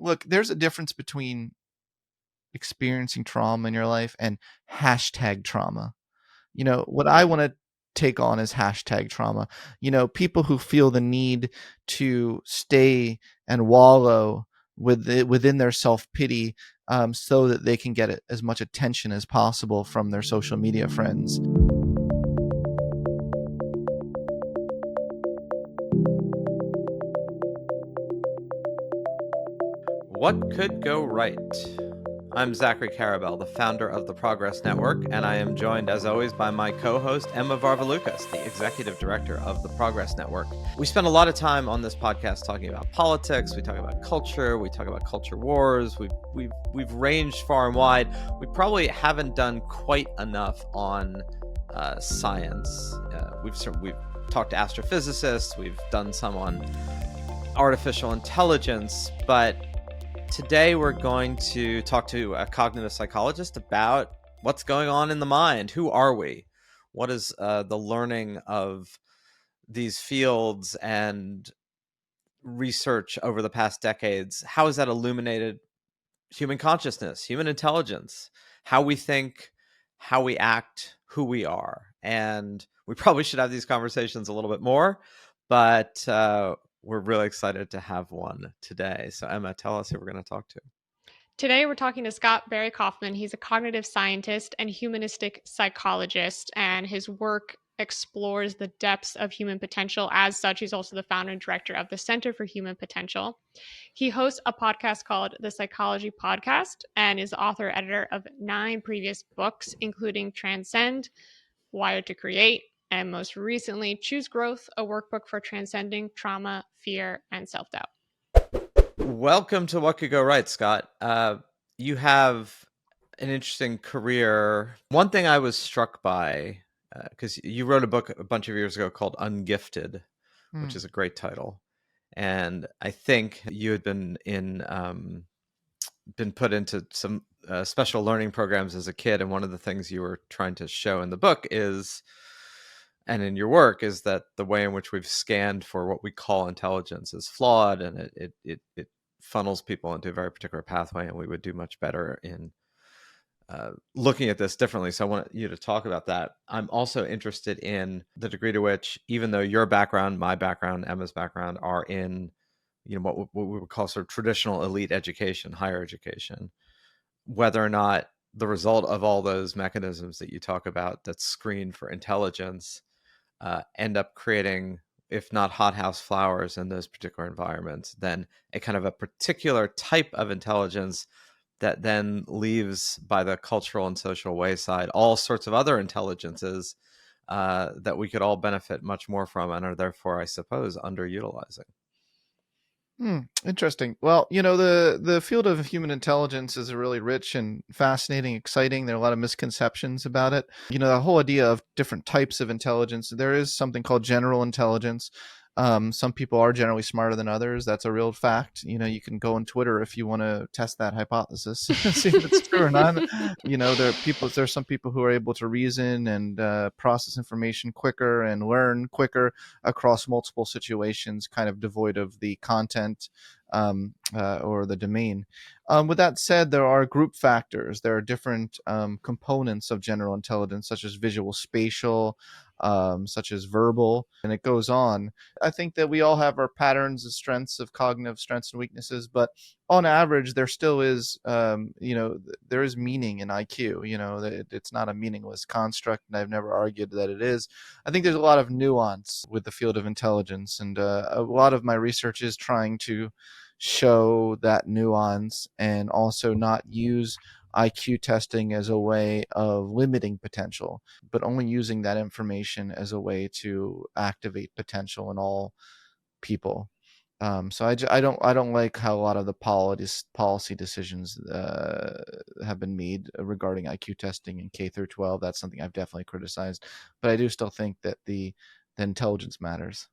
look, there's a difference between experiencing trauma in your life and hashtag trauma. What I want to take on is hashtag trauma. People who feel the need to stay and wallow within their self-pity, so that they can get as much attention as possible from their social media friends. What could go right? I'm Zachary Karabell, the founder of the Progress Network, and I am joined, as always, by my co-host, Emma Varvaloucas, the executive director of the Progress Network. We spend a lot of time on this podcast talking about politics. We talk about culture. We talk about culture wars. We've ranged far and wide. We probably haven't done quite enough on science. We've talked to astrophysicists. We've done some on artificial intelligence, but today we're going to talk to a cognitive psychologist about what's going on in the mind. Who are we? What is the learning of these fields and research over the past decades? How has that illuminated human consciousness, human intelligence, how we think, how we act, who we are? And we probably should have these conversations a little bit more, but we're really excited to have one today. So Emma, tell us who we're going to talk to. Today, we're talking to Scott Barry Kaufman. He's a cognitive scientist and humanistic psychologist, and his work explores the depths of human potential. As such, he's also the founder and director of the Center for Human Potential. He hosts a podcast called The Psychology Podcast and is author editor of 9 previous books, including Transcend, Wired to Create, and most recently, Choose Growth, a workbook for transcending trauma, fear, and self-doubt. Welcome to What Could Go Right, Scott. You have an interesting career. One thing I was struck by, because you wrote a book a bunch of years ago called Ungifted, which is a great title. And I think you had been put into some special learning programs as a kid. And one of the things you were trying to show in the book and in your work is that the way in which we've scanned for what we call intelligence is flawed, and it funnels people into a very particular pathway, and we would do much better in looking at this differently. So I want you to talk about that. I'm also interested in the degree to which, even though your background, my background, Emma's background are in, what we would call sort of traditional elite education, higher education, whether or not the result of all those mechanisms that you talk about that screen for intelligence end up creating, if not hothouse flowers in those particular environments, then a kind of a particular type of intelligence that then leaves by the cultural and social wayside all sorts of other intelligences that we could all benefit much more from and are therefore, I suppose, underutilizing. Interesting. Well, the field of human intelligence is really rich and fascinating, exciting. There are a lot of misconceptions about it. The whole idea of different types of intelligence. There is something called general intelligence. Some people are generally smarter than others. That's a real fact. You can go on Twitter if you want to test that hypothesis, see if it's true or not. There's some people who are able to reason and process information quicker and learn quicker across multiple situations, kind of devoid of the content or the domain. With that said, there are group factors. There are different components of general intelligence, such as visual spatial, such as verbal, and it goes on. I think that we all have our patterns and strengths of cognitive strengths and weaknesses, but on average, there still is, there is meaning in IQ. It's not a meaningless construct, and I've never argued that it is. I think there's a lot of nuance with the field of intelligence, and a lot of my research is trying to show that nuance and also not use IQ testing as a way of limiting potential, but only using that information as a way to activate potential in all people. So I don't like how a lot of the policy decisions have been made regarding IQ testing in K through 12. That's something I've definitely criticized, but I do still think that the intelligence matters.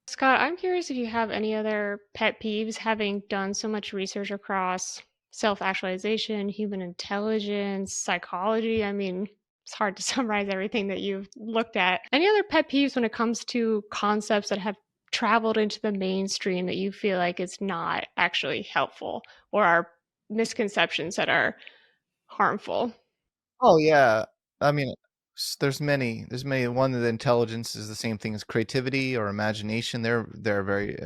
Scott, I'm curious if you have any other pet peeves, having done so much research across self-actualization, human intelligence, psychology. I mean, it's hard to summarize everything that you've looked at. Any other pet peeves when it comes to concepts that have traveled into the mainstream that you feel like it's not actually helpful or are misconceptions that are harmful? Oh yeah. I mean, there's many. There's many. One of the intelligence is the same thing as creativity or imagination. They're very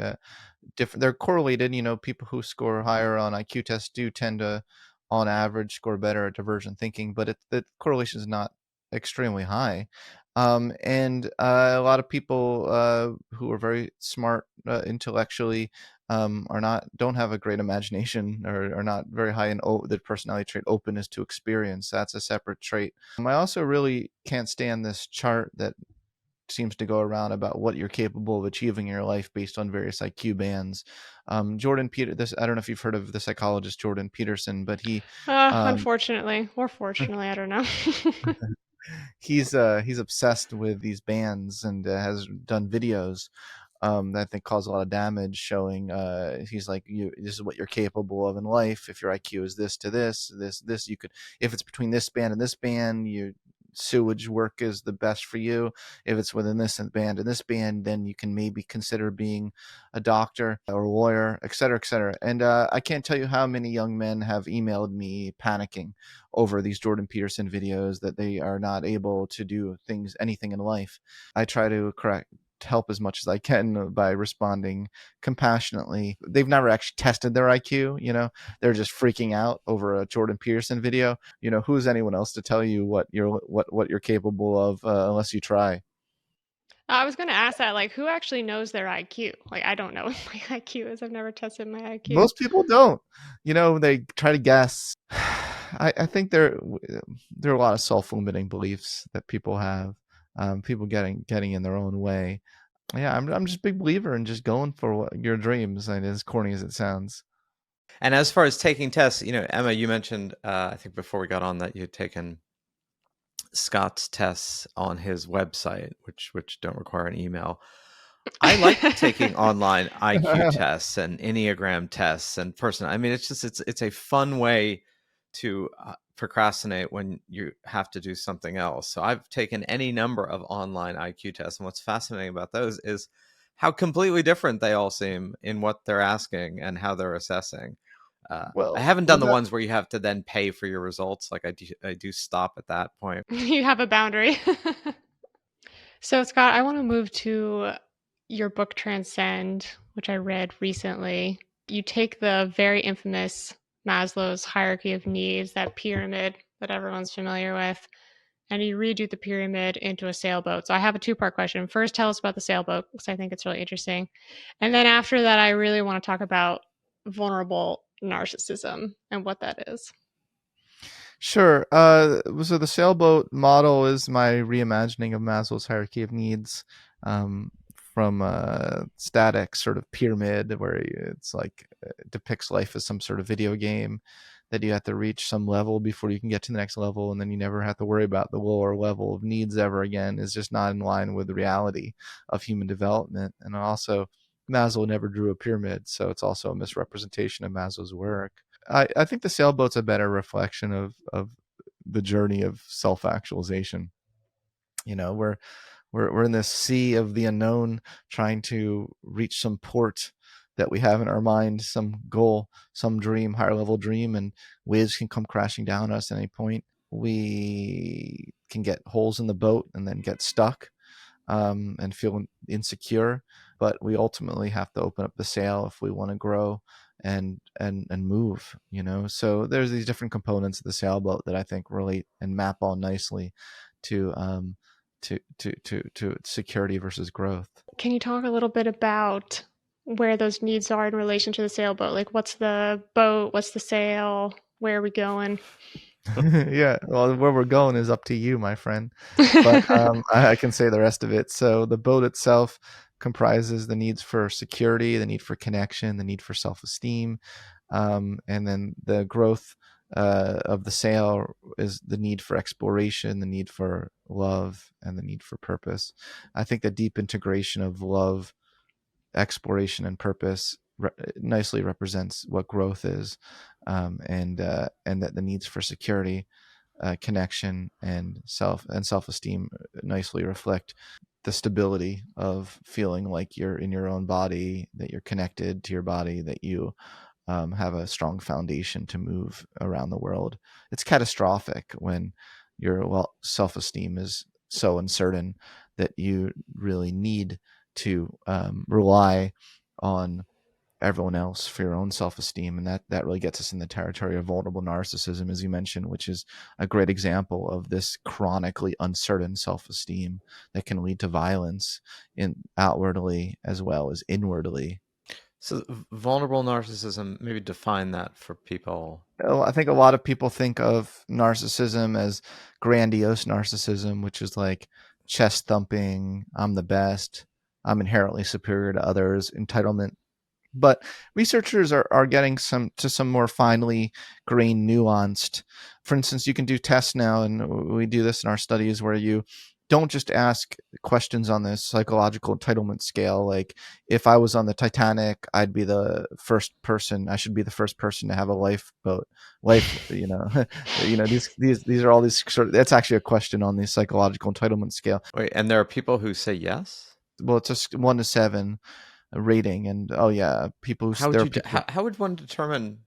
different. They're correlated. People who score higher on IQ tests do tend to, on average, score better at divergent thinking, but the correlation is not extremely high. And a lot of people who are very smart intellectually don't have a great imagination, or are not very high in the personality trait openness to experience. That's a separate trait. I also really can't stand this chart that seems to go around about what you're capable of achieving in your life based on various IQ bands. Jordan Peter, this I don't know if you've heard of the psychologist Jordan Peterson, but um, Unfortunately, or fortunately, I don't know. he's obsessed with these bands and has done videos that I think cause a lot of damage, showing he's like, this is what you're capable of in life. If your IQ is this to this, you could, if it's between this band and this band, sewage work is the best for you. If it's within this band and this band, then you can maybe consider being a doctor or a lawyer, et cetera, et cetera. And I can't tell you how many young men have emailed me panicking over these Jordan Peterson videos that they are not able to do anything in life. I try to help as much as I can by responding compassionately. They've never actually tested their IQ, they're just freaking out over a Jordan Peterson video. Who's anyone else to tell you what you're capable of unless you try? I was going to ask that, like, who actually knows their IQ? Like, I don't know what my IQ is. I've never tested my IQ. Most people don't. They try to guess. I think there are a lot of self-limiting beliefs that people have. People getting in their own way. Yeah, I'm just a big believer in just going for your dreams, and as corny as it sounds. And as far as taking tests, Emma, you mentioned, I think before we got on, that you'd taken Scott's tests on his website, which don't require an email. I like taking online IQ tests and Enneagram tests and I mean, it's a fun way to procrastinate when you have to do something else. So I've taken any number of online IQ tests, and what's fascinating about those is how completely different they all seem in what they're asking and how they're assessing. I Well, haven't done the ones where you have to then pay for your results. Like I do stop at that point. You have a boundary. So, Scott, I want to move to your book Transcend, which I read recently. You take the very infamous Maslow's hierarchy of needs, that pyramid that everyone's familiar with, and you redo the pyramid into a sailboat. So I have a two-part question. First, tell us about the sailboat, because I think it's really interesting. And then after that, I really want to talk about vulnerable narcissism and what that is. Sure. So the sailboat model is my reimagining of Maslow's hierarchy of needs, from a static sort of pyramid where it's like it depicts life as some sort of video game that you have to reach some level before you can get to the next level, and then you never have to worry about the lower level of needs ever again. Is just not in line with the reality of human development. And also, Maslow never drew a pyramid, so it's also a misrepresentation of Maslow's work. I think the sailboat's a better reflection of the journey of self-actualization. We're in this sea of the unknown, trying to reach some port that we have in our mind, some goal, some dream, higher level dream, and waves can come crashing down on us at any point. We can get holes in the boat and then get stuck, and feel insecure, but we ultimately have to open up the sail if we want to grow and move. So there's these different components of the sailboat that I think relate and map on nicely to security versus growth. Can you talk a little bit about where those needs are in relation to the sailboat? Like, what's the boat? What's the sail? Where are we going? Yeah, well, where we're going is up to you, my friend. But I can say the rest of it. So the boat itself comprises the needs for security, the need for connection, the need for self-esteem, and then the growth of the sail is the need for exploration, the need for love, and the need for purpose. I think the deep integration of love, exploration, and purpose nicely represents what growth is, and that the needs for security, connection, and self-esteem nicely reflect the stability of feeling like you're in your own body, that you're connected to your body, that you have a strong foundation to move around the world. It's catastrophic when your self-esteem is so uncertain that you really need to rely on everyone else for your own self-esteem, and that really gets us in the territory of vulnerable narcissism, as you mentioned, which is a great example of this chronically uncertain self-esteem that can lead to violence in outwardly as well as inwardly. So vulnerable narcissism, maybe define that for people. I think a lot of people think of narcissism as grandiose narcissism, which is like chest thumping, I'm the best, I'm inherently superior to others, entitlement. But researchers are getting some more finely grained, nuanced. For instance, you can do tests now, and we do this in our studies, where you don't just ask questions on this psychological entitlement scale. Like, if I was on the Titanic, I should be the first person to have a lifeboat. These are all these sort of. That's actually a question on the psychological entitlement scale. Wait, and there are people who say yes? Well, it's just 1 to 7 rating, and people who how would one determine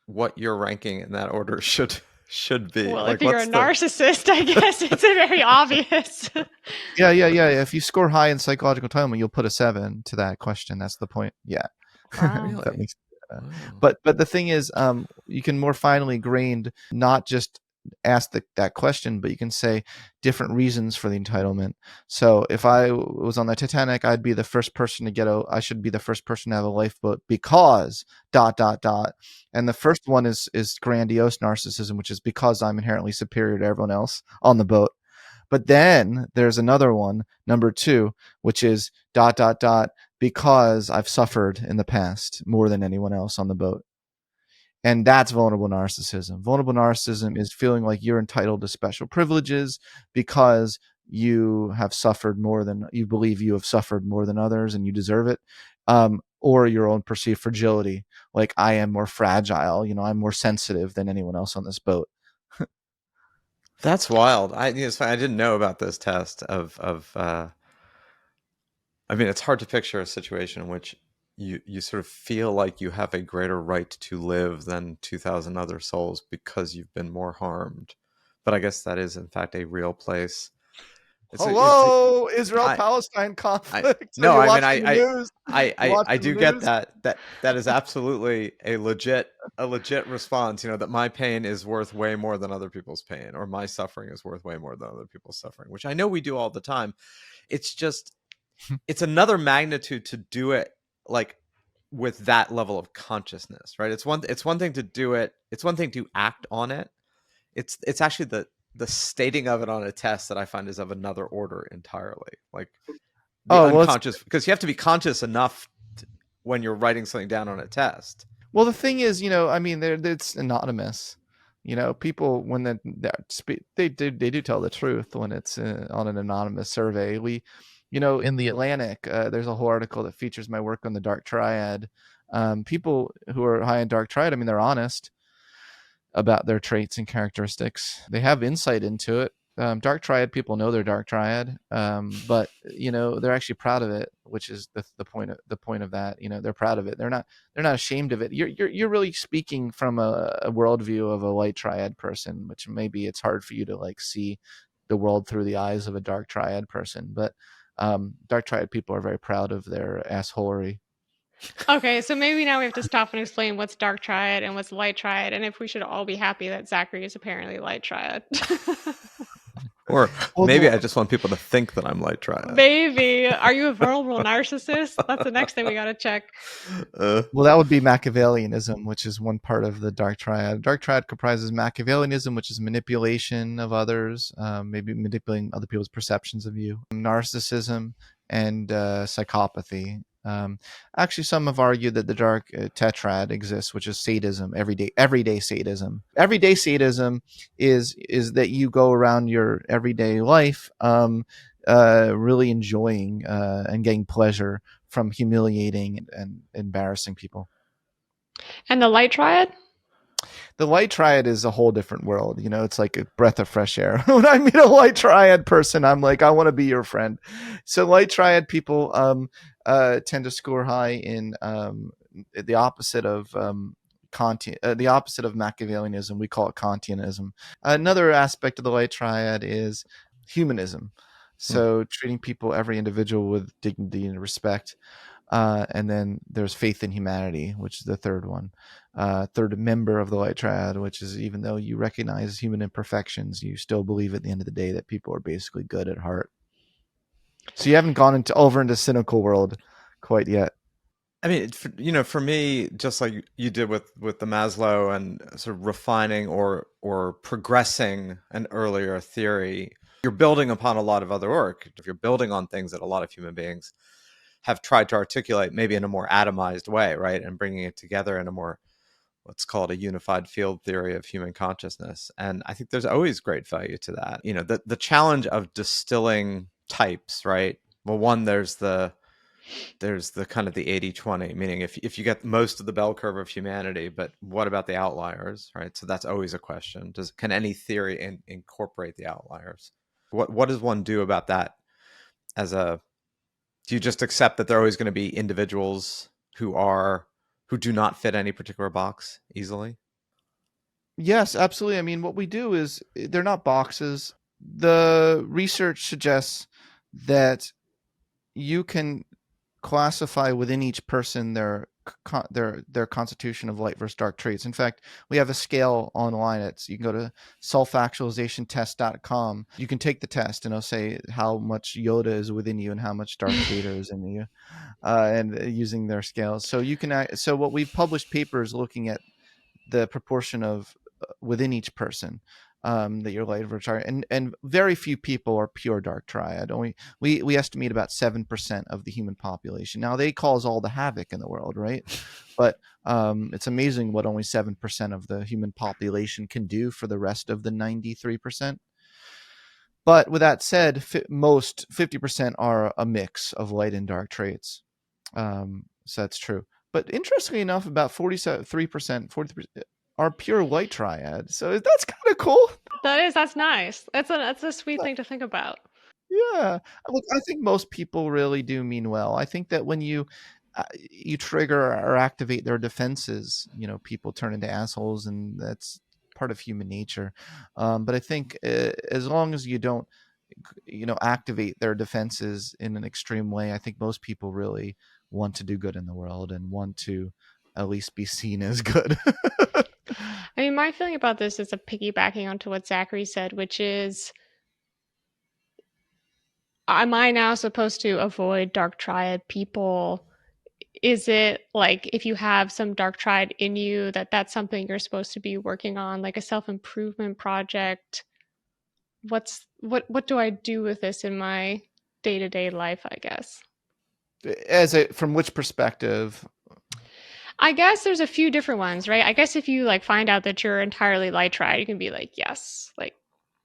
what your ranking in that order should be? Well, like, if you're a narcissist, I guess it's very obvious. Yeah. If you score high in psychological entitlement, you'll put a 7 to that question. That's the point. Yeah. Wow. Really? That makes, Wow. but the thing is, you can more finely grained not just ask that question, but you can say different reasons for the entitlement. So if I was on the Titanic, I should be the first person to have a lifeboat because ... And the first one is grandiose narcissism, which is because I'm inherently superior to everyone else on the boat. But then there's another one, number 2, which is ... because I've suffered in the past more than anyone else on the boat. And that's vulnerable narcissism. Vulnerable narcissism is feeling like you're entitled to special privileges because you have suffered you believe you have suffered more than others and you deserve it. Or your own perceived fragility. Like, I am more fragile, I'm more sensitive than anyone else on this boat. That's wild. It's funny, I didn't know about this test of I mean, it's hard to picture a situation in which you sort of feel like you have a greater right to live than 2,000 other souls because you've been more harmed. But I guess that is, in fact, a real place. Hello, Israel-Palestine conflict. No, I mean, news? I do get that. That is absolutely a legit response. That my pain is worth way more than other people's pain, or my suffering is worth way more than other people's suffering, which I know we do all the time. It's just, it's another magnitude to do it like with that level of consciousness, right? It's one thing to do it. It's one thing to act on it. It's actually the stating of it on a test that I find is of another order entirely. Like the unconscious, because you have to be conscious enough when you're writing something down on a test. Well, the thing is, it's anonymous. People, when they do tell the truth when it's on an anonymous survey. In the Atlantic, there's a whole article that features my work on the dark triad. People who are high in dark triad, they're honest about their traits and characteristics. They have insight into it. Dark triad people know they're dark triad, but they're actually proud of it, which is the point of that. They're proud of it. They're not ashamed of it. You're really speaking from a worldview of a light triad person, which maybe it's hard for you to like see the world through the eyes of a dark triad person, but dark triad people are very proud of their assholery. Okay, so maybe now we have to stop and explain what's dark triad and what's light triad, and if we should all be happy that Zachary is apparently light triad. Or maybe I just want people to think that I'm light triad. Maybe. Are you a vulnerable narcissist? That's the next thing we got to check. Well, that would be Machiavellianism, which is one part of the dark triad. Dark triad comprises Machiavellianism, which is manipulation of others, maybe manipulating other people's perceptions of you, narcissism, and psychopathy. Actually, some have argued that the dark tetrad exists, which is sadism, everyday sadism. Everyday sadism is that you go around your everyday life really enjoying and getting pleasure from humiliating and embarrassing people. And the light triad? The light triad is a whole different world. It's like a breath of fresh air. When I meet a light triad person, I'm like, I want to be your friend. So light triad people tend to score high in the opposite of the opposite of Machiavellianism. We call it Kantianism. Another aspect of the light triad is humanism. Hmm. So treating people, every individual, with dignity and respect. And then there's faith in humanity, which is the third one. Third member of the light triad, which is, even though you recognize human imperfections, you still believe at the end of the day that people are basically good at heart. So you haven't gone into cynical world quite yet. I mean, for me, just like you did with the Maslow and sort of refining or progressing an earlier theory, you're building upon a lot of other work. If you're building on things that a lot of human beings have tried to articulate, maybe in a more atomized way, right, and bringing it together in a more, let's call it, a unified field theory of human consciousness. And I think there's always great value to that. The challenge of distilling types, right? Well, one, there's the kind of the 80-20, meaning if you get most of the bell curve of humanity, but what about the outliers, right? So that's always a question. Can any theory incorporate the outliers? What does one do about that? Do you just accept that there are always going to be individuals who do not fit any particular box easily? Yes, absolutely. I mean, what we do is, they're not boxes. The research suggests that you can classify within each person their constitution of light versus dark traits. In fact, we have a scale online. You can go to selfactualizationtest.com. You can take the test, and it'll say how much Yoda is within you and how much Darth Vader is in you, and using their scales. So what we've published papers looking at the proportion of within each person, that you're light versus dark, and very few people are pure dark triad. Only we estimate about 7% of the human population. Now, they cause all the havoc in the world, right? But it's amazing what only 7% of the human population can do for the rest of the 93%. But with that said, most 50% are a mix of light and dark traits. So that's true. But interestingly enough, about 43%, 43% are pure light triad. So that's kind of cool. That's nice. That's a sweet thing to think about. Yeah. Look, I think most people really do mean well. I think that when you trigger or activate their defenses, people turn into assholes, and that's part of human nature. But I think as long as you don't, activate their defenses in an extreme way, I think most people really want to do good in the world and want to at least be seen as good. I mean, my feeling about this is a piggybacking onto what Zachary said, which is, am I now supposed to avoid dark triad people? Is it like, if you have some dark triad in you, that's something you're supposed to be working on, like a self-improvement project? What do I do with this in my day-to-day life, I guess? From which perspective? I guess there's a few different ones, right? I guess if you like find out that you're entirely light triad, you can be like, yes, like,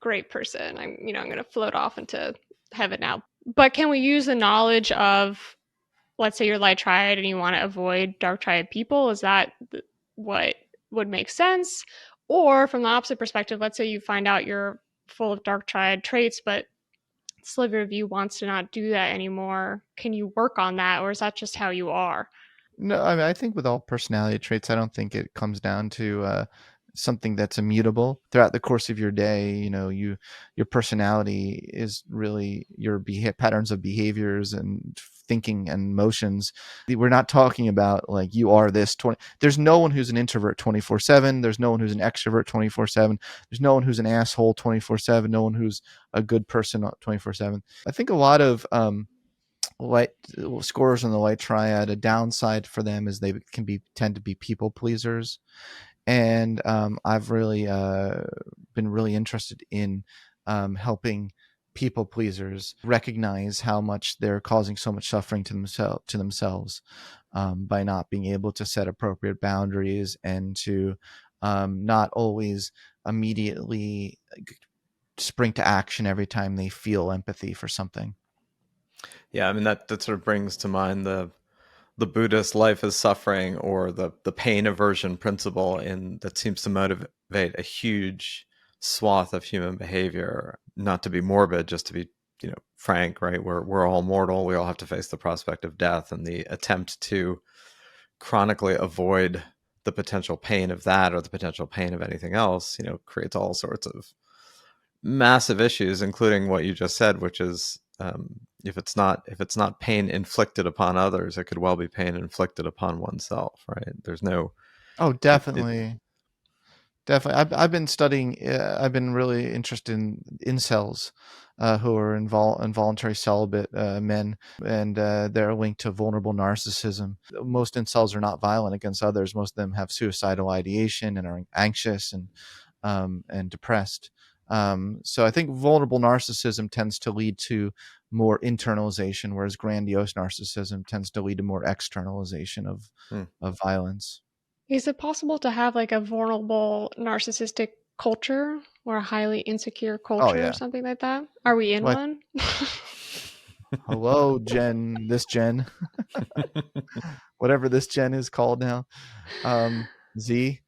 great person. I'm going to float off into heaven now. But can we use the knowledge of, let's say you're light triad and you want to avoid dark triad people? Is that what would make sense? Or from the opposite perspective, let's say you find out you're full of dark triad traits, but a sliver of you wants to not do that anymore. Can you work on that? Or is that just how you are? No, I mean, I think with all personality traits, I don't think it comes down to something that's immutable throughout the course of your day. Your personality is really your patterns of behaviors and thinking and motions. We're not talking about like you are this 20. There's no one who's an introvert 24/7. There's no one who's an extrovert 24/7. There's no one who's an asshole 24/7. No one who's a good person 24/7. I think a lot of light scorers on the light triad, a downside for them is they tend to be people pleasers. And I've really been really interested in helping people pleasers recognize how much they're causing so much suffering to themselves by not being able to set appropriate boundaries, and to not always immediately spring to action every time they feel empathy for something. Yeah, I mean, that sort of brings to mind the the Buddhist life is suffering, or the pain aversion principle that seems to motivate a huge swath of human behavior. Not to be morbid, just to be frank, right? We're all mortal. We all have to face the prospect of death, and the attempt to chronically avoid the potential pain of that or the potential pain of anything else, creates all sorts of massive issues, including what you just said, which is if it's not pain inflicted upon others, it could well be pain inflicted upon oneself, right? There's no Oh, it definitely. Definitely. I've been studying, I've been really interested in incels, who are involuntary celibate men, and they're linked to vulnerable narcissism. Most incels are not violent against others. Most of them have suicidal ideation and are anxious and depressed. So I think vulnerable narcissism tends to lead to more internalization, whereas grandiose narcissism tends to lead to more externalization hmm. of violence. Is it possible to have like a vulnerable narcissistic culture or a highly insecure Oh culture or yeah. something like that? Are we in Well, one? hello, this Gen, whatever this Gen is called now, Z.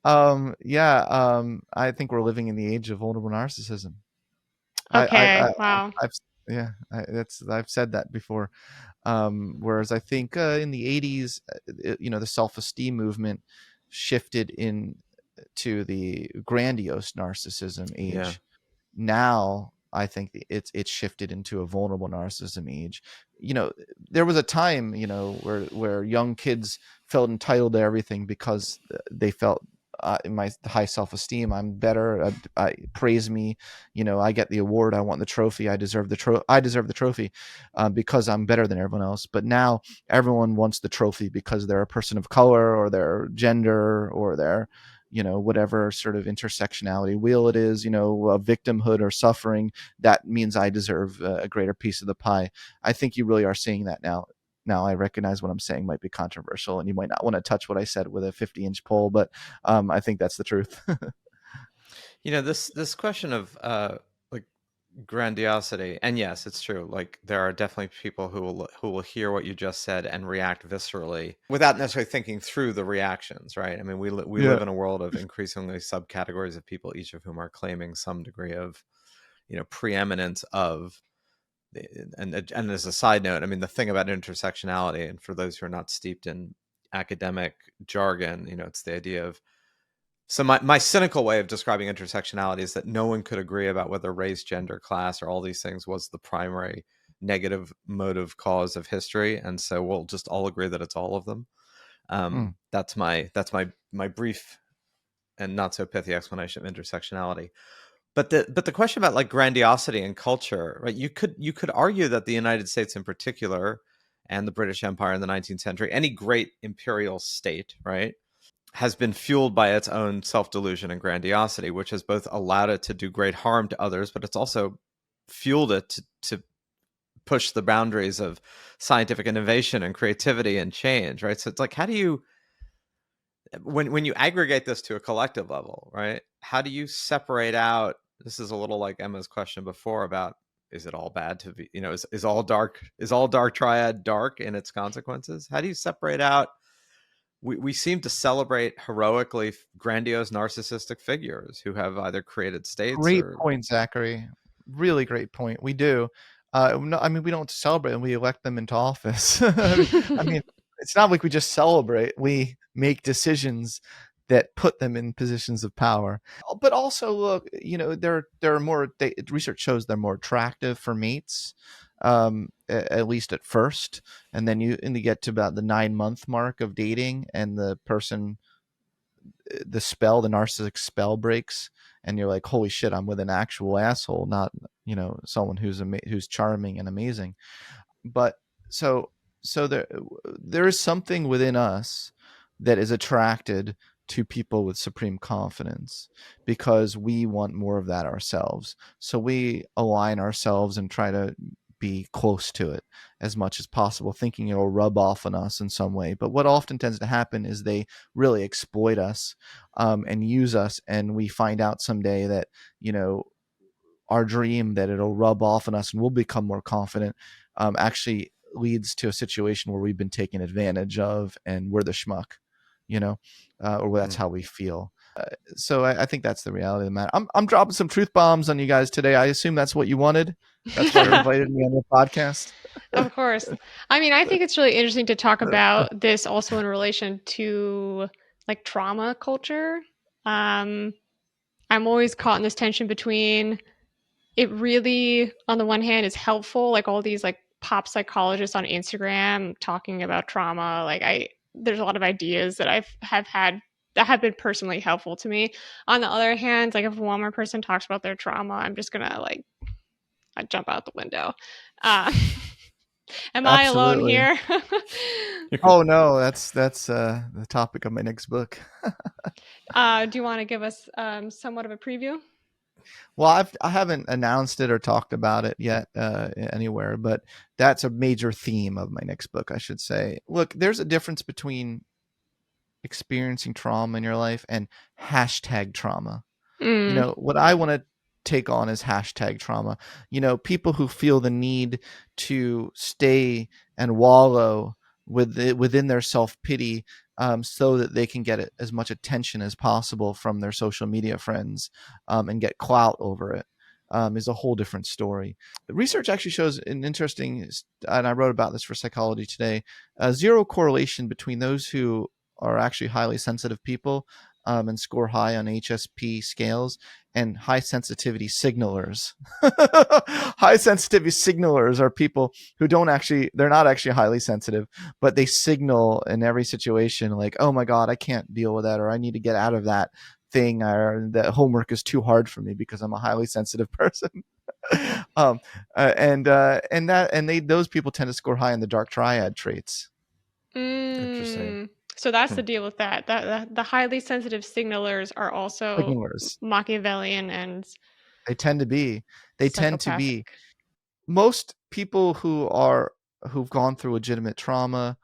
Yeah, I think we're living in the age of vulnerable narcissism. Okay, wow. I've, yeah, I've said that before. Whereas I think in the '80s, the self-esteem movement shifted in to the grandiose narcissism Yeah. age. Now I think it's shifted into a vulnerable narcissism age. There was a time, where young kids felt entitled to everything because they felt in my high self-esteem, I'm better. I praise me. I get the award. I want the trophy. I deserve the trophy because I'm better than everyone else. But now everyone wants the trophy because they're a person of color or their gender or their whatever sort of intersectionality wheel it is, victimhood or suffering. That means I deserve a greater piece of the pie. I think you really are seeing that now. Now I recognize what I'm saying might be controversial, and you might not want to touch what I said with a 50-inch pole, but I think that's the truth. This question of like grandiosity, and yes, it's true, like there are definitely people who will hear what you just said and react viscerally without necessarily thinking through the reactions, right? I mean, we Yeah. live in a world of increasingly subcategories of people, each of whom are claiming some degree of preeminence of and as a side note, I mean, the thing about intersectionality, and for those who are not steeped in academic jargon, it's the idea of, so my cynical way of describing intersectionality is that no one could agree about whether race, gender, class, or all these things was the primary negative motive cause of history, and so we'll just all agree that it's all of them. Mm. That's my brief and not so pithy explanation of intersectionality. But the question about like grandiosity and culture, right? You could argue that the United States in particular, and the British Empire in the 19th century, any great imperial state, right, has been fueled by its own self-delusion and grandiosity, which has both allowed it to do great harm to others, but it's also fueled it to push the boundaries of scientific innovation and creativity and change, right? So it's like, how do you, when you aggregate this to a collective level, right, how do you separate out, this is a little like Emma's question before about, is it all bad to be, is all dark triad dark in its consequences? How do you separate out, we seem to celebrate heroically grandiose narcissistic figures who have either created states Great or point, Zachary. Really great point. We do. No, I mean, we don't celebrate them. We elect them into office. I mean, it's not like we just celebrate. We make decisions that put them in positions of power. But also, look, they're more. Research shows they're more attractive for mates, at least at first, and then you get to about the 9-month mark of dating, and the narcissistic spell breaks, and you're like, holy shit, I'm with an actual asshole, not someone who's charming and amazing. But so there is something within us that is attracted to people with supreme confidence because we want more of that ourselves. So we align ourselves and try to be close to it as much as possible, thinking it'll rub off on us in some way. But what often tends to happen is they really exploit us, and use us, and we find out someday that our dream that it'll rub off on us and we'll become more confident, actually leads to a situation where we've been taken advantage of and we're the schmuck, or that's how we feel. So I think that's the reality of the matter. I'm dropping some truth bombs on you guys today. I assume that's what you wanted. That's why you invited me on the podcast. Of course. I mean, I think it's really interesting to talk about this also in relation to like trauma culture. I'm always caught in this tension between it really, on the one hand, is helpful, like all these like pop psychologists on Instagram talking about trauma. There's a lot of ideas that have had that have been personally helpful to me. On the other hand, like if a Walmart person talks about their trauma, I'm just gonna I jump out the window. Uh, am I alone Absolutely. here? Oh no, that's the topic of my next book. Do you want to give us somewhat of a preview? Well, I haven't announced it or talked about it yet anywhere, but that's a major theme of my next book, I should say. Look, there's a difference between experiencing trauma in your life and hashtag trauma. Mm. What I want to take on is hashtag trauma. People who feel the need to stay and wallow within their self-pity, so that they can get as much attention as possible from their social media friends, and get clout over it, is a whole different story. The research actually shows an interesting, and I wrote about this for Psychology Today, zero correlation between those who are actually highly sensitive people, and score high on HSP scales, and high sensitivity signalers. High sensitivity signalers are people who they're not actually highly sensitive, but they signal in every situation like, oh my God, I can't deal with that, or I need to get out of that thing, or that homework is too hard for me because I'm a highly sensitive person. Those people tend to score high in the dark triad traits. Interesting. So that's the deal with that. The highly sensitive signalers are also Signalers. Machiavellian and They tend to be. They tend to be. psychopathic. Most people who've gone through legitimate trauma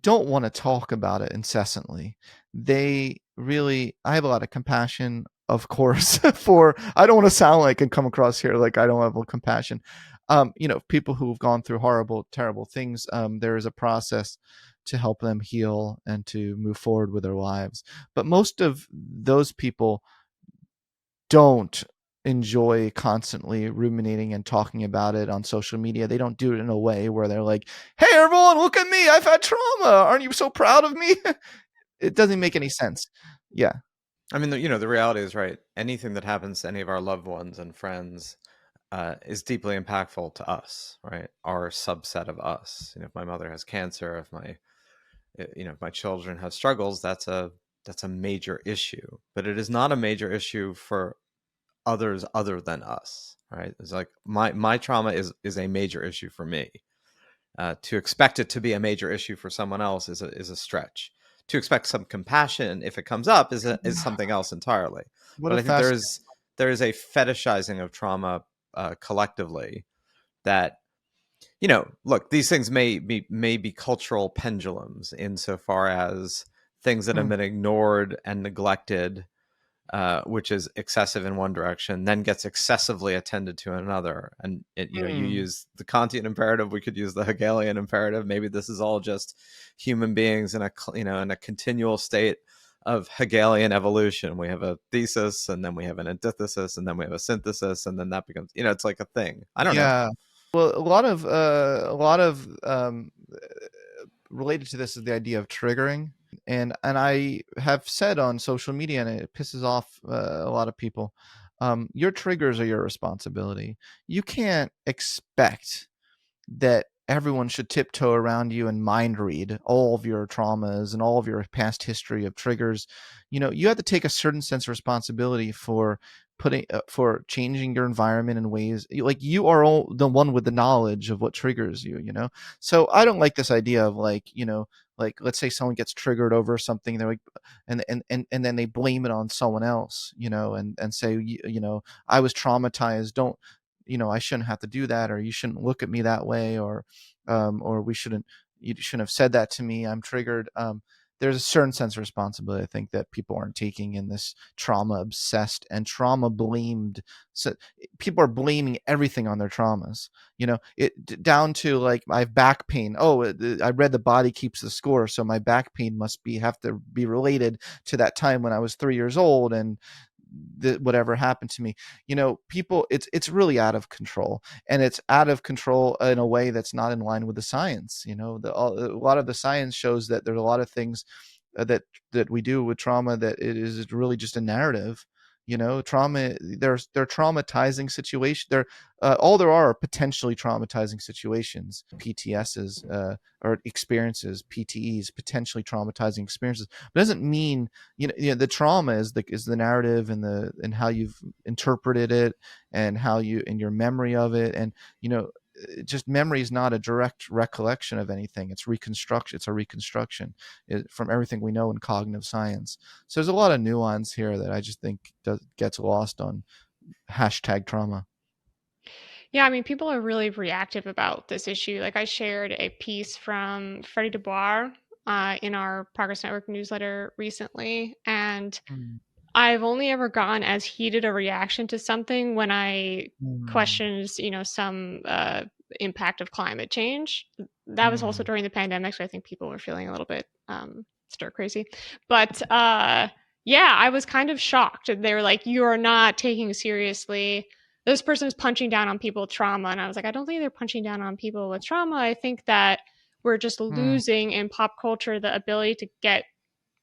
don't want to talk about it incessantly. I have a lot of compassion, of course, I don't want to sound like and come across here like I don't have compassion. People who've gone through horrible, terrible things, there is a process to help them heal and to move forward with their lives. But most of those people don't enjoy constantly ruminating and talking about it on social media. They don't do it in a way where they're like, hey, everyone, look at me. I've had trauma. Aren't you so proud of me? It doesn't make any sense. Yeah. I mean, the reality is, right, anything that happens to any of our loved ones and friends is deeply impactful to us, right? Our subset of us. If my mother has cancer, if my children have struggles, that's a major issue. But it is not a major issue for others other than us, right? It's like my trauma is a major issue for me. To expect it to be a major issue for someone else is a stretch. To expect some compassion if it comes up is something else entirely. What But a I think fast. there is a fetishizing of trauma collectively that, look, these things may be cultural pendulums insofar as things that have been ignored and neglected, which is excessive in one direction, then gets excessively attended to in another. And you use the Kantian imperative, we could use the Hegelian imperative. Maybe this is all just human beings in a continual state of Hegelian evolution. We have a thesis, and then we have an antithesis, and then we have a synthesis, and then that becomes, it's like a thing. I don't know. Yeah. Well, a lot of related to this is the idea of triggering, and I have said on social media, and it pisses off a lot of people. Your triggers are your responsibility. You can't expect that everyone should tiptoe around you and mind read all of your traumas and all of your past history of triggers. You have to take a certain sense of responsibility for for changing your environment in ways like you are the one with the knowledge of what triggers you. So I don't like this idea of like let's say someone gets triggered over something, they're like, and then they blame it on someone else, and say, I was traumatized, don't, I shouldn't have to do that, or you shouldn't look at me that way, or you shouldn't have said that to me, I'm triggered. there's a certain sense of responsibility I think that people aren't taking in this trauma obsessed and trauma blamed. So people are blaming everything on their traumas, it down to like I have back pain. Oh, I read the body keeps the score, so my back pain must have to be related to that time when I was 3 years old and whatever happened to me. People, it's really out of control, and it's out of control in a way that's not in line with the science. A lot of the science shows that there's a lot of things that we do with trauma that it is really just a narrative. Trauma, they're traumatizing situations. They're all there are potentially traumatizing situations, PTSs, or experiences, PTEs, potentially traumatizing experiences. But it doesn't mean the trauma is the narrative and how you've interpreted it, and how you in your memory of it. And just memory is not a direct recollection of anything. It's reconstruction. It's a reconstruction from everything we know in cognitive science. So there's a lot of nuance here that I just think gets lost on #trauma. Yeah, I mean, people are really reactive about this issue. Like, I shared a piece from Freddie Dubois in our Progress Network newsletter recently, and I've only ever gotten as heated a reaction to something when I questioned, some impact of climate change. That was also during the pandemic, so I think people were feeling a little bit stir crazy. But yeah, I was kind of shocked. They were like, "You are not taking seriously. This person is punching down on people with trauma," and I was like, "I don't think they're punching down on people with trauma. I think that we're just losing in pop culture the ability to get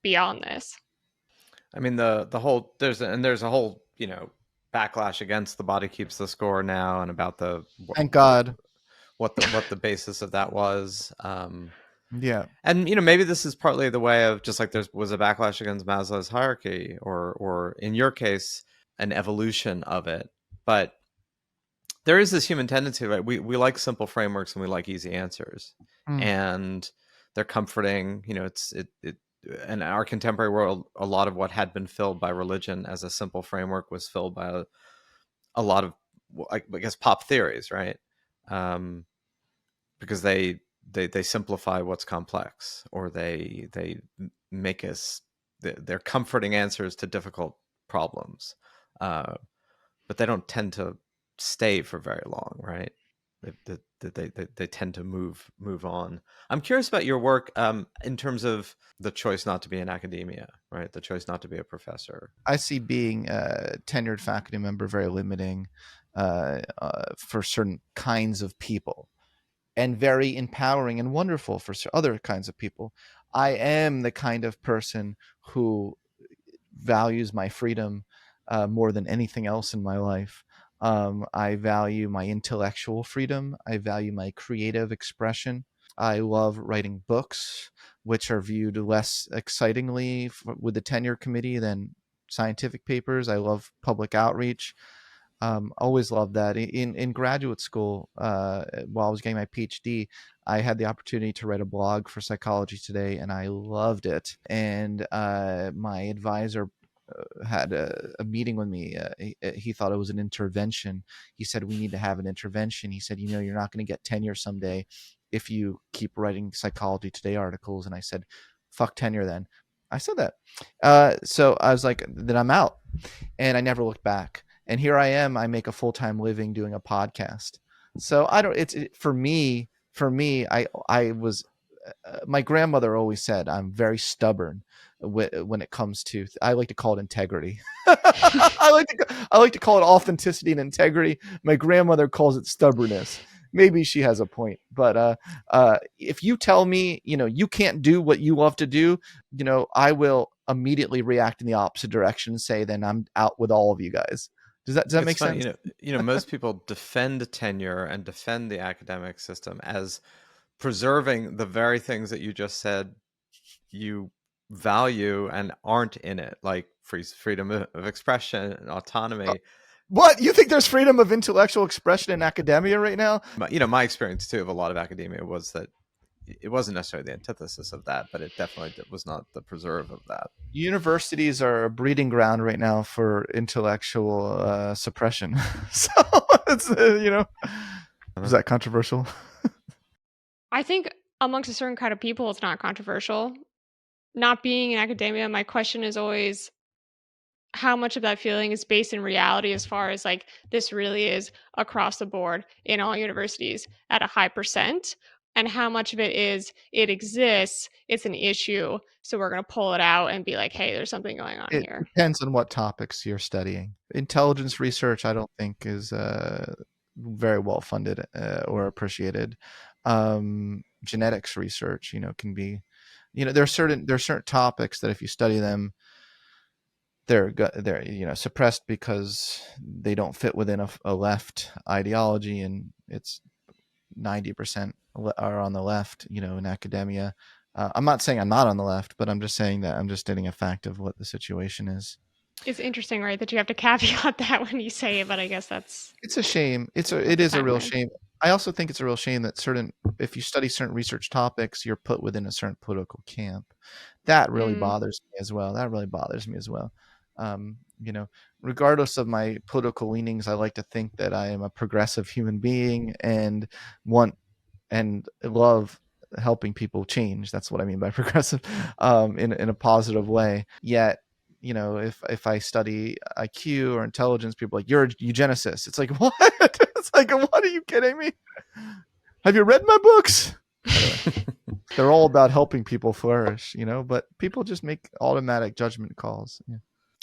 beyond this." I mean, the whole there's a whole backlash against the body keeps the score now, and about Thank God. what the basis of that was. Yeah. And maybe this is partly the way of, just like there was a backlash against Maslow's hierarchy, or in your case, an evolution of it. But there is this human tendency, right? We like simple frameworks and we like easy answers, and they're comforting. In our contemporary world, a lot of what had been filled by religion as a simple framework was filled by a lot of, I guess, pop theories, right? Because they simplify what's complex, or they make us, they're comforting answers to difficult problems, but they don't tend to stay for very long, right? They tend to move on. I'm curious about your work in terms of the choice not to be in academia, right? The choice not to be a professor. I see being a tenured faculty member very limiting for certain kinds of people, and very empowering and wonderful for other kinds of people. I am the kind of person who values my freedom more than anything else in my life. I value my intellectual freedom. I value my creative expression. I love writing books, which are viewed less excitingly with the tenure committee than scientific papers. I love public outreach. Always loved that. In graduate school, while I was getting my PhD, I had the opportunity to write a blog for Psychology Today, and I loved it. And my advisor had a meeting with me. He thought it was an intervention. He said, "We need to have an intervention." He said, "You're not going to get tenure someday if you keep writing Psychology Today articles." And I said, "Fuck tenure then." I said that. So I was like, "Then I'm out." And I never looked back. And here I am. I make a full-time living doing a podcast. So I don't. For me. I was. My grandmother always said I'm very stubborn when it comes to. I like to call it integrity. I like to call it authenticity and integrity. My grandmother calls it stubbornness. Maybe she has a point, but if you tell me you can't do what you love to do, I will immediately react in the opposite direction and say, then I'm out with all of you guys. Does that make funny, sense? Most people defend tenure and defend the academic system as preserving the very things that you just said you value and aren't in it, like freedom of expression and autonomy. What, you think there's freedom of intellectual expression in academia right now? My experience too of a lot of academia was that it wasn't necessarily the antithesis of that, but it definitely was not the preserve of that. Universities are a breeding ground right now for intellectual suppression. So it's is that controversial? I think amongst a certain kind of people, it's not controversial. not being in academia, my question is always how much of that feeling is based in reality, as far as like this really is across the board in all universities at a high percent, and how much of it is it exists, it's an issue, so we're going to pull it out and be like, hey, there's something going on It here. depends on what topics you're studying. Intelligence research, I don't think, is very well funded or appreciated. Genetics research, can be, there are certain topics that if you study them, they're suppressed because they don't fit within a left ideology, and it's 90% are on the left, in academia. I'm not saying I'm not on the left, but I'm just saying that I'm just stating a fact of what the situation is. It's interesting, right, that you have to caveat that when you say it, but I guess It's a shame. It that's is a real timeline. shame. I also think it's a real shame that if you study certain research topics, you're put within a certain political camp. That really Mm. bothers me as well. Um, you know, Regardless of my political leanings, I like to think that I am a progressive human being and want and love helping people change. That's what I mean by progressive, in a positive way. Yet, if I study IQ or intelligence, people are like, you're a eugenicist. It's like, what? It's like, what, are you kidding me? Have you read my books? Anyway, they're all about helping people flourish, but people just make automatic judgment calls. Yeah.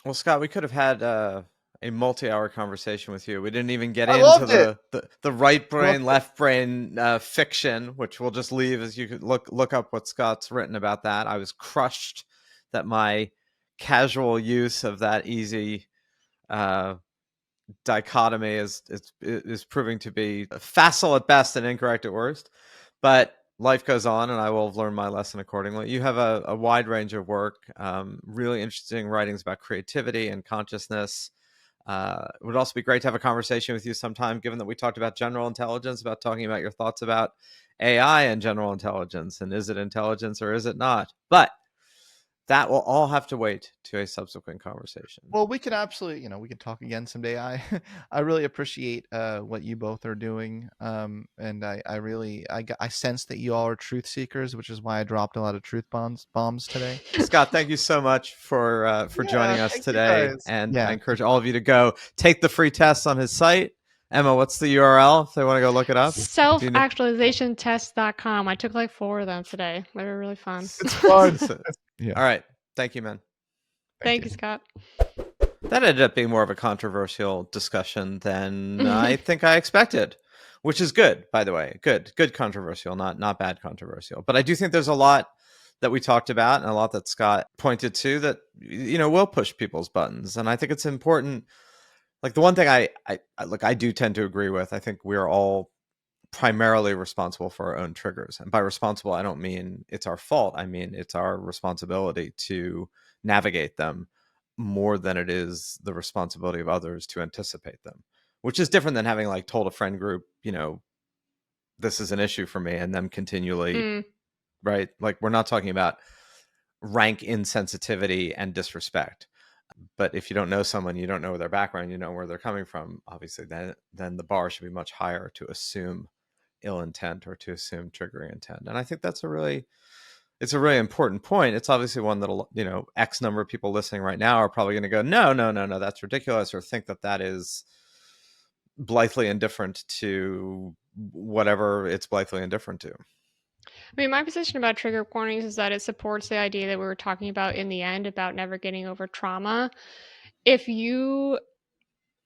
Well, Scott, we could have had a multi-hour conversation with you. We didn't even get I into loved it. the right Loved brain, left brain fiction, which we'll just leave as you could look up what Scott's written about that. I was crushed that my casual use of that easy dichotomy is proving to be facile at best and incorrect at worst. But life goes on, and I will have learned my lesson accordingly. You have a wide range of work, really interesting writings about creativity and consciousness. It would also be great to have a conversation with you sometime, given that we talked about general intelligence, about talking about your thoughts about AI and general intelligence, and is it intelligence or is it not? But that will all have to wait to a subsequent conversation. Well, we can absolutely, we can talk again someday. I really appreciate what you both are doing, and I sense that you all are truth seekers, which is why I dropped a lot of truth bombs today. Scott, thank you so much for joining us Thank you today, guys. and I Yeah, encourage all of you to go take the free tests on his site. Emma, what's the URL if they want to go look it up? Do you know? Selfactualizationtest.com. I took like 4 of them today. They were really fun. it's fun. Yeah, All right, thank you, man. thank Thank you. you, Scott. That ended up being more of a controversial discussion than I think I expected, which is good, by the way. Good controversial, not bad controversial. But I do think there's a lot that we talked about and a lot that Scott pointed to that will push people's buttons. And I think it's important. Like the one thing I do tend to agree with. I think we're all primarily responsible for our own triggers. And by responsible, I don't mean it's our fault. I mean it's our responsibility to navigate them more than it is the responsibility of others to anticipate them, which is different than having like told a friend group, this is an issue for me, and them continually, Mm. right? Like we're not talking about rank insensitivity and disrespect. But if you don't know someone, you don't know their background, you know where they're coming from, obviously then the bar should be much higher to assume ill intent or to assume triggering intent. And I think it's a really important point. It's obviously one that X number of people listening right now are probably going to go, no, that's ridiculous, or think that is blithely indifferent to whatever it's blithely indifferent to. I mean, my position about trigger warnings is that it supports the idea that we were talking about in the end about never getting over trauma. If you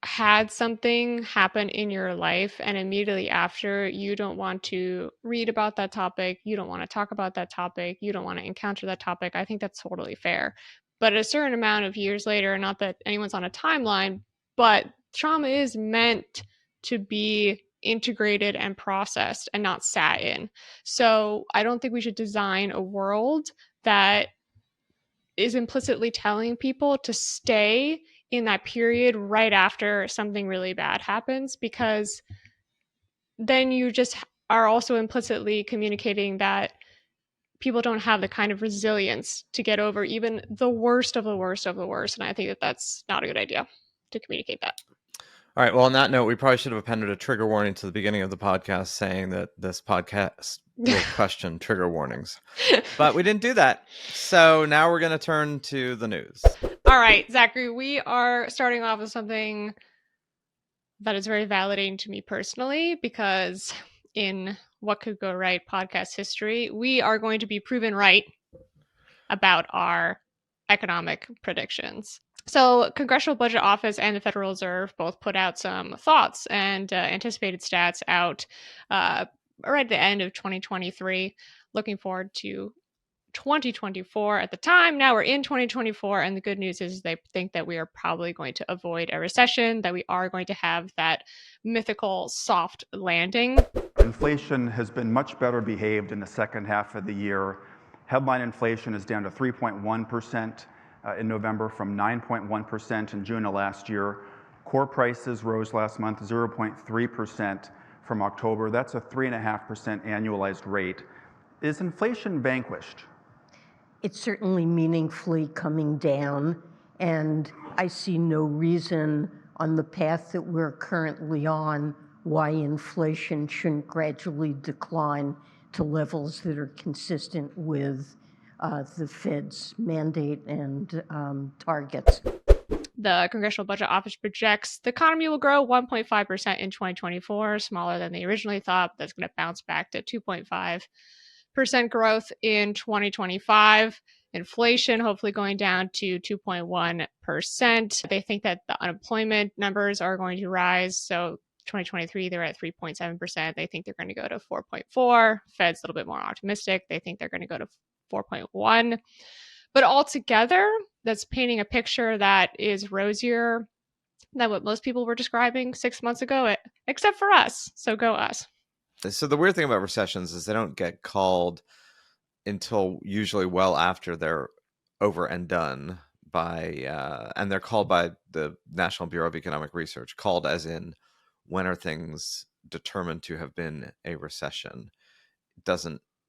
had something happen in your life and immediately after you don't want to read about that topic, you don't want to talk about that topic, you don't want to encounter that topic, I think that's totally fair. But a certain amount of years later, not that anyone's on a timeline, but trauma is meant to be integrated and processed and not sat in. So I don't think we should design a world that is implicitly telling people to stay in that period right after something really bad happens, because then you just are also implicitly communicating that people don't have the kind of resilience to get over even the worst of the worst of the worst. And I think that that's not a good idea to communicate that. All right. Well, on that note, we probably should have appended a trigger warning to the beginning of the podcast saying that this podcast will question trigger warnings. But we didn't do that. So now we're going to turn to the news. All right, Zachary, we are starting off with something that is very validating to me personally, because in What Could Go Right podcast history, we are going to be proven right about our economic predictions. So, Congressional Budget Office and the Federal Reserve both put out some thoughts and anticipated stats out right at the end of 2023. Looking forward to 2024 at the time. Now we're in 2024, and the good news is they think that we are probably going to avoid a recession, that we are going to have that mythical soft landing. Inflation has been much better behaved in the second half of the year. Headline inflation is down to 3.1% in November from 9.1% in June of last year. Core prices rose last month 0.3% from October. That's a 3.5% annualized rate. Is inflation vanquished? It's certainly meaningfully coming down, and I see no reason on the path that we're currently on why inflation shouldn't gradually decline to levels that are consistent with the Fed's mandate and targets. The Congressional Budget Office projects the economy will grow 1.5% in 2024, smaller than they originally thought. That's going to bounce back to 2.5% growth in 2025. Inflation hopefully going down to 2.1%. They think that the unemployment numbers are going to rise. So 2023, they're at 3.7%. They think they're going to go to 4.4. Fed's a little bit more optimistic. They think they're going to go to 4.1. But altogether, that's painting a picture that is rosier than what most people were describing 6 months ago, except for us. So go us. So the weird thing about recessions is they don't get called until usually well after they're over and done by, and they're called by the National Bureau of Economic Research, called as in when are things determined to have been a recession.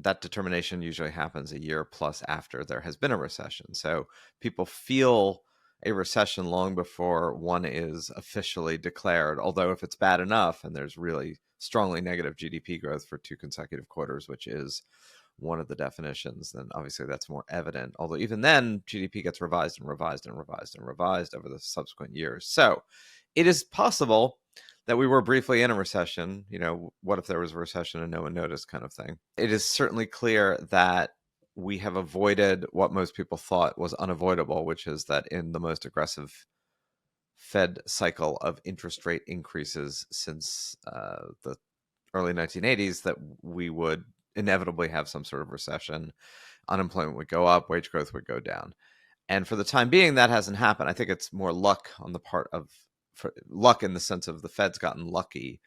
That determination usually happens a year plus after there has been a recession. So people feel a recession long before one is officially declared. Although if it's bad enough and there's really strongly negative GDP growth for 2 consecutive quarters, which is one of the definitions, then obviously that's more evident. Although even then, GDP gets revised and revised and revised and revised over the subsequent years. So it is possible that we were briefly in a recession. You know, what if there was a recession and no one noticed, kind of thing. It is certainly clear that we have avoided what most people thought was unavoidable, which is that in the most aggressive Fed cycle of interest rate increases since the early 1980s, that we would inevitably have some sort of recession. Unemployment would go up, wage growth would go down. And for the time being, that hasn't happened. I think it's more luck on the part of luck in the sense of the Fed's gotten lucky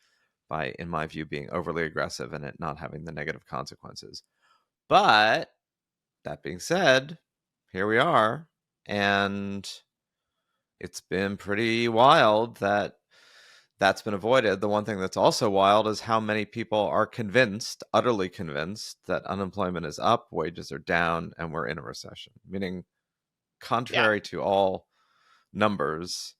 by, in my view, being overly aggressive and it not having the negative consequences. But that being said, here we are, and it's been pretty wild that that's been avoided. The one thing that's also wild is how many people are convinced, utterly convinced, that unemployment is up, wages are down, and we're in a recession. Meaning, contrary to all numbers,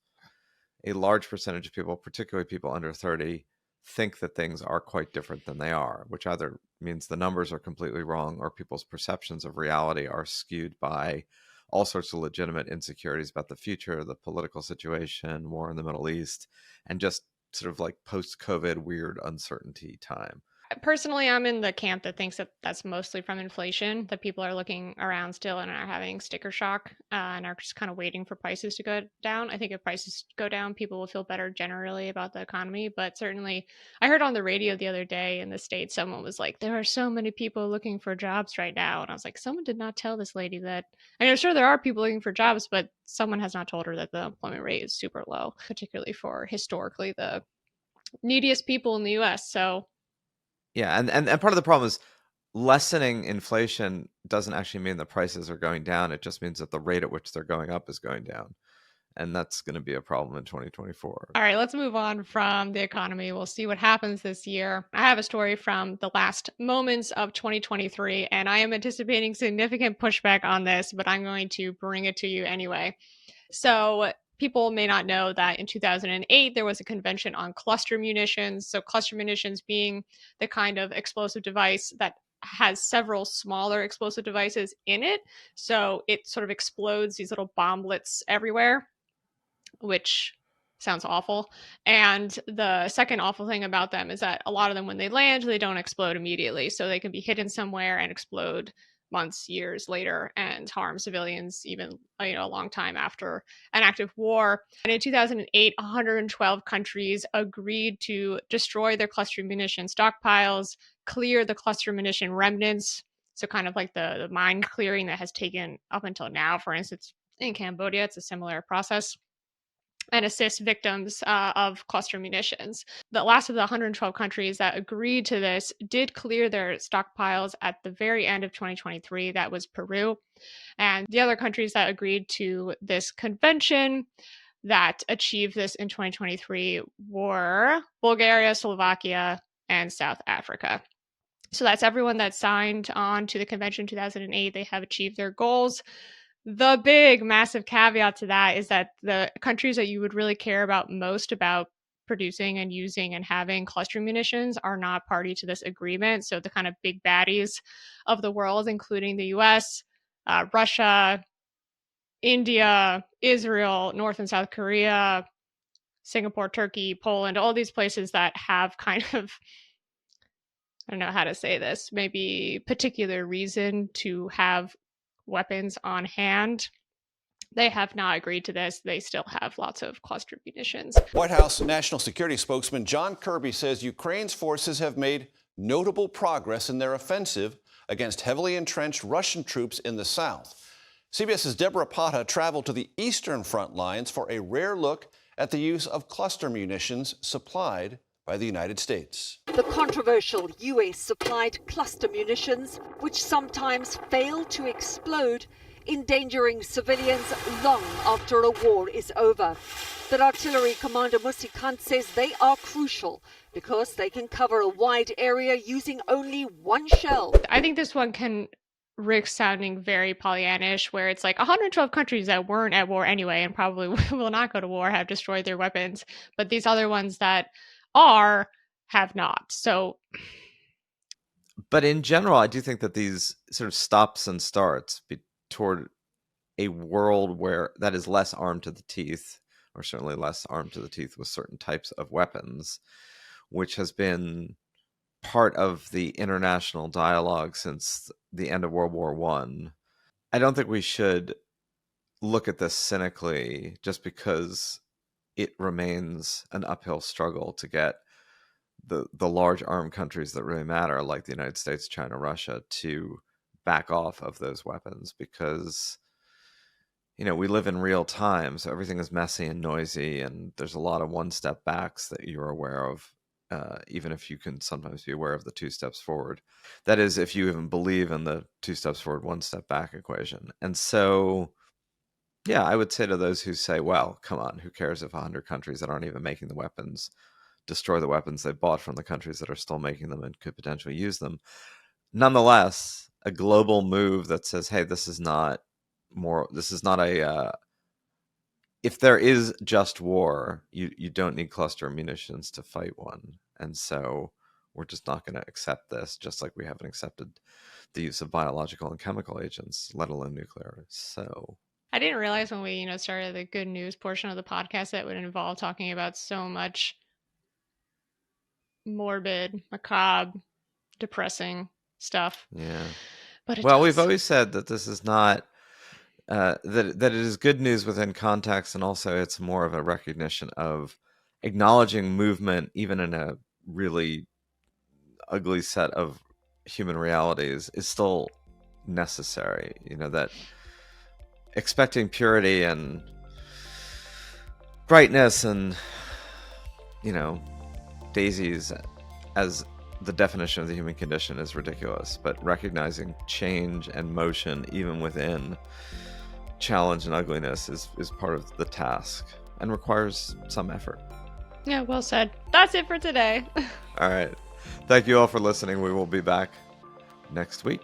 a large percentage of people, particularly people under 30, think that things are quite different than they are, which either means the numbers are completely wrong or people's perceptions of reality are skewed by all sorts of legitimate insecurities about the future, the political situation, war in the Middle East, and just sort of like post-COVID weird uncertainty time. Personally, I'm in the camp that thinks that that's mostly from inflation, that people are looking around still and are having sticker shock and are just kind of waiting for prices to go down. I think if prices go down, people will feel better generally about the economy. But certainly, I heard on the radio the other day in the States, someone was like, there are so many people looking for jobs right now. And I was like, someone did not tell this lady that. I mean, I'm sure there are people looking for jobs, but someone has not told her that the employment rate is super low, particularly for historically the neediest people in the US. So yeah, and part of the problem is lessening inflation doesn't actually mean the prices are going down. It just means that the rate at which they're going up is going down. And that's going to be a problem in 2024. All right, let's move on from the economy. We'll see what happens this year. I have a story from the last moments of 2023, and I am anticipating significant pushback on this, but I'm going to bring it to you anyway. So people may not know that in 2008, there was a convention on cluster munitions. So cluster munitions being the kind of explosive device that has several smaller explosive devices in it. So it sort of explodes these little bomblets everywhere, which sounds awful. And the second awful thing about them is that a lot of them, when they land, they don't explode immediately. So they can be hidden somewhere and explode months, years later, and harm civilians even a long time after an active war. And in 2008, 112 countries agreed to destroy their cluster munition stockpiles, clear the cluster munition remnants. So kind of like the mine clearing that has taken up until now. For instance, in Cambodia, it's a similar process, and assist victims of cluster munitions. The last of the 112 countries that agreed to this did clear their stockpiles at the very end of 2023. That was Peru. And the other countries that agreed to this convention that achieved this in 2023 were Bulgaria, Slovakia, and South Africa. So that's everyone that signed on to the convention in 2008. They have achieved their goals. The big, massive caveat to that is that the countries that you would really care about most about producing and using and having cluster munitions are not party to this agreement. So the kind of big baddies of the world, including the US, Russia, India, Israel, North and South Korea, Singapore, Turkey, Poland, all these places that have kind of, I don't know how to say this, maybe particular reason to have weapons on hand. They have not agreed to this. They still have lots of cluster munitions. White House National Security spokesman John Kirby says Ukraine's forces have made notable progress in their offensive against heavily entrenched Russian troops in the south. CBS's Deborah Pata traveled to the eastern front lines for a rare look at the use of cluster munitions supplied by the United States. The controversial US-supplied cluster munitions, which sometimes fail to explode, endangering civilians long after a war is over. But artillery commander Musi Khan says they are crucial because they can cover a wide area using only one shell. I think this one can risk sounding very Pollyannish, where it's like 112 countries that weren't at war anyway and probably will not go to war have destroyed their weapons, but these other ones that have not. So, but in general, I do think that these sort of stops and starts toward a world where that is less armed to the teeth, or certainly less armed to the teeth with certain types of weapons, which has been part of the international dialogue since the end of World War I. I don't think we should look at this cynically just because it remains an uphill struggle to get the large armed countries that really matter, like the United States, China, Russia, to back off of those weapons, because we live in real time, so everything is messy and noisy, and there's a lot of one-step backs that you're aware of, even if you can sometimes be aware of the two steps forward. That is, if you even believe in the two steps forward, one step back equation. And so, yeah, I would say to those who say, well, come on, who cares if 100 countries that aren't even making the weapons destroy the weapons they bought from the countries that are still making them and could potentially use them. Nonetheless, a global move that says, hey, this is not a, if there is just war, you don't need cluster munitions to fight one. And so we're just not going to accept this, just like we haven't accepted the use of biological and chemical agents, let alone nuclear. So I didn't realize when we, started the good news portion of the podcast that would involve talking about so much morbid, macabre, depressing stuff. Yeah. But we've always said that this is not that it is good news within context, and also it's more of a recognition of acknowledging movement, even in a really ugly set of human realities, is still necessary. That expecting purity and brightness and daisies as the definition of the human condition is ridiculous, but recognizing change and motion even within challenge and ugliness is part of the task and requires some effort. Yeah, well said. That's it for today. All right. Thank you all for listening. We will be back next week.